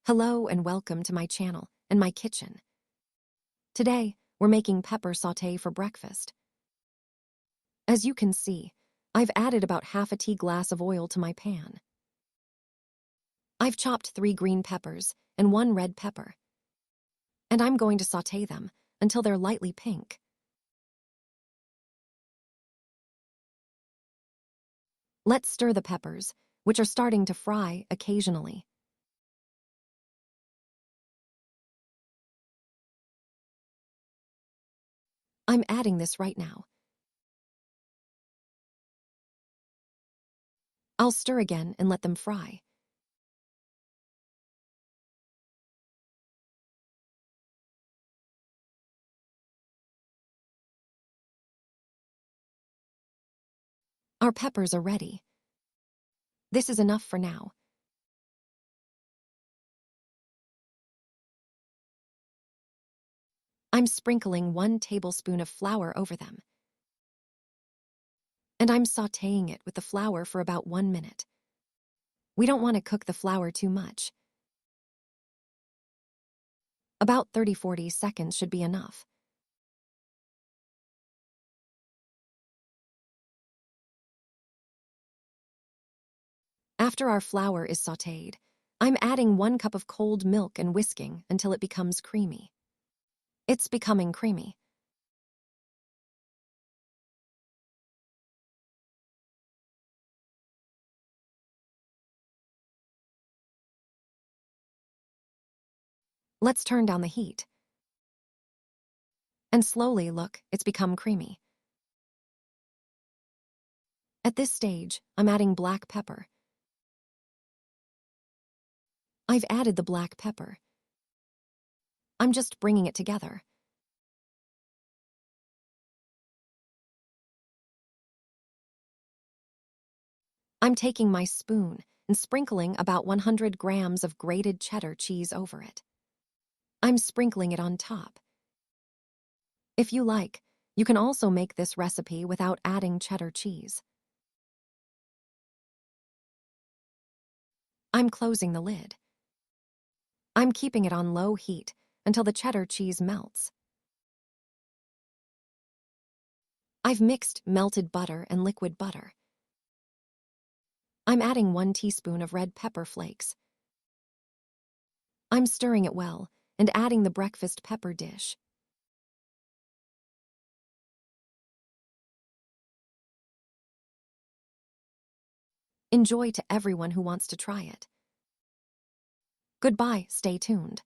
Hello and welcome to my channel and my kitchen. Today, we're making pepper sauté for breakfast. As you can see, I've added about half a tea glass of oil to my pan. I've chopped 3 green peppers and 1 red pepper, and I'm going to sauté them until they're lightly pink. Let's stir the peppers, which are starting to fry occasionally. I'm adding this right now. I'll stir again and let them fry. Our peppers are ready. This is enough for now. I'm sprinkling 1 tablespoon of flour over them, and I'm sautéing it with the flour for about 1 minute. We don't want to cook the flour too much. About 30–40 seconds should be enough. After our flour is sautéed, I'm adding 1 cup of cold milk and whisking until it becomes creamy. It's becoming creamy. Let's turn down the heat. And slowly, look, it's become creamy. At this stage, I'm adding black pepper. I've added the black pepper. I'm just bringing it together. I'm taking my spoon and sprinkling about 100 grams of grated cheddar cheese over it. I'm sprinkling it on top. If you like, you can also make this recipe without adding cheddar cheese. I'm closing the lid. I'm keeping it on low heat until the cheddar cheese melts. I've mixed melted butter and liquid butter. I'm adding 1 teaspoon of red pepper flakes. I'm stirring it well and adding the breakfast pepper dish. Enjoy to everyone who wants to try it. Goodbye, stay tuned.